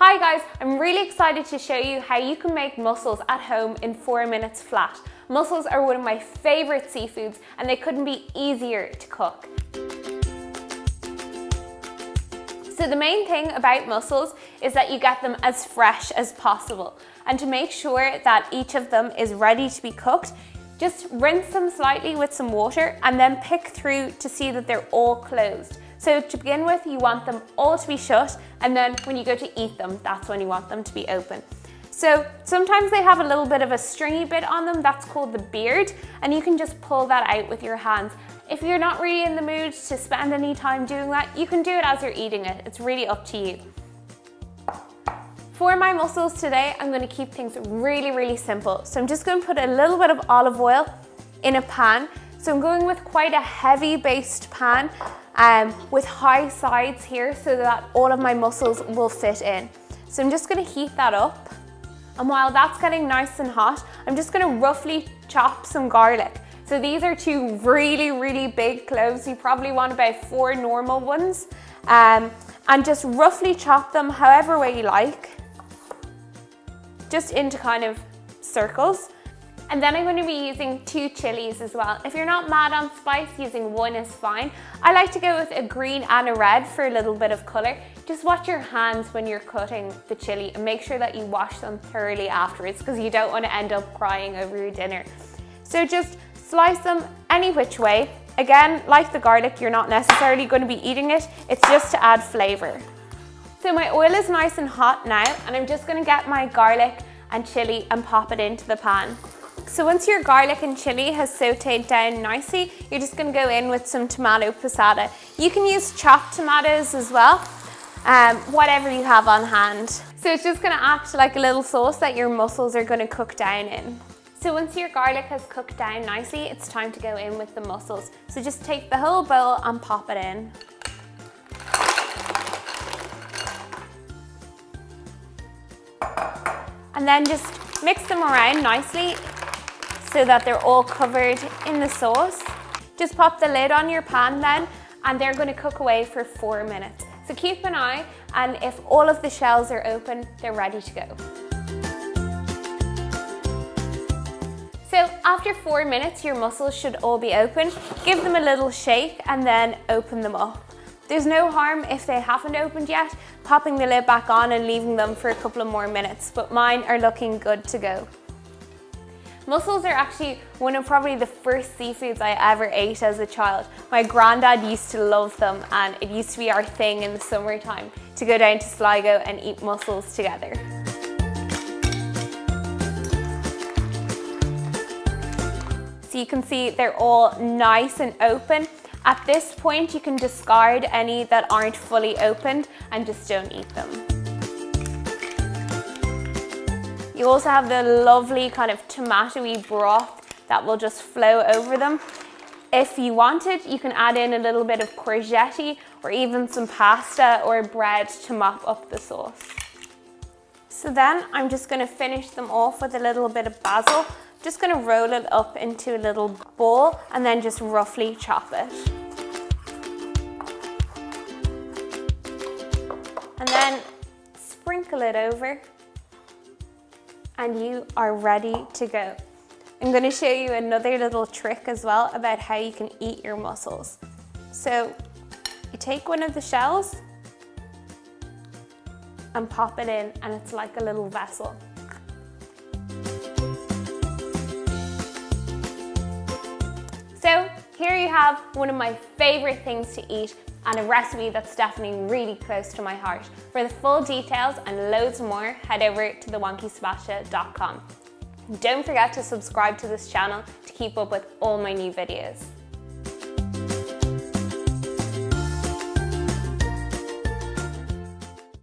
Hi guys, I'm really excited to show you how you can make mussels at home in 4 minutes flat. Mussels are one of my favorite seafoods and they couldn't be easier to cook. So the main thing about mussels is that you get them as fresh as possible. And to make sure that each of them is ready to be cooked, just rinse them slightly with some water and then pick through to see that they're all closed. So to begin with, you want them all to be shut, and then when you go to eat them, that's when you want them to be open. So sometimes they have a little bit of a stringy bit on them, that's called the beard, and you can just pull that out with your hands. If you're not really in the mood to spend any time doing that, you can do it as you're eating it. It's really up to you. For my mussels today, I'm going to keep things really simple. So I'm just going to put a little bit of olive oil in a pan. So I'm going with quite a heavy based pan with high sides here so that all of my mussels will fit in. So I'm just going to heat that up. And while that's getting nice and hot, I'm just going to roughly chop some garlic. So these are two really big cloves. You probably want about 4 normal ones. And just roughly chop them however way you like. Just into kind of circles. And then I'm going to be using 2 chilies as well. If you're not mad on spice, using 1 is fine. I like to go with a green and a red for a little bit of colour. Just watch your hands when you're cutting the chili and make sure that you wash them thoroughly afterwards because you don't want to end up crying over your dinner. So just slice them any which way. Again, like the garlic, you're not necessarily going to be eating it. It's just to add flavour. So my oil is nice and hot now, and I'm just going to get my garlic and chili and pop it into the pan. So once your garlic and chili has sauteed down nicely, you're just going to go in with some tomato passata. You can use chopped tomatoes as well, whatever you have on hand. So it's just going to act like a little sauce that your mussels are going to cook down in. So once your garlic has cooked down nicely, it's time to go in with the mussels. So just take the whole bowl and pop it in. And then just mix them around nicely so that they're all covered in the sauce. Just pop the lid on your pan then, and they're going to cook away for 4 minutes. So keep an eye, and if all of the shells are open, they're ready to go. So after 4 minutes, your mussels should all be open. Give them a little shake and then open them up. There's no harm if they haven't opened yet, popping the lid back on and leaving them for a couple of more minutes, but mine are looking good to go. Mussels are actually one of probably the first seafoods I ever ate as a child. My granddad used to love them, and it used to be our thing in the summertime to go down to Sligo and eat mussels together. So you can see they're all nice and open. At this point, you can discard any that aren't fully opened and just don't eat them. You also have the lovely kind of tomatoey broth that will just flow over them. If you wanted, you can add in a little bit of courgette or even some pasta or bread to mop up the sauce. So then I'm just going to finish them off with a little bit of basil. Just going to roll it up into a little bowl and then just roughly chop it. And then sprinkle it over, and you are ready to go. I'm going to show you another little trick as well about how you can eat your mussels. So you take one of the shells and pop it in, and it's like a little vessel. So here you have one of my favorite things to eat, and a recipe that's definitely really close to my heart. For the full details and loads more, head over to thewonkysebastian.com. Don't forget to subscribe to this channel to keep up with all my new videos.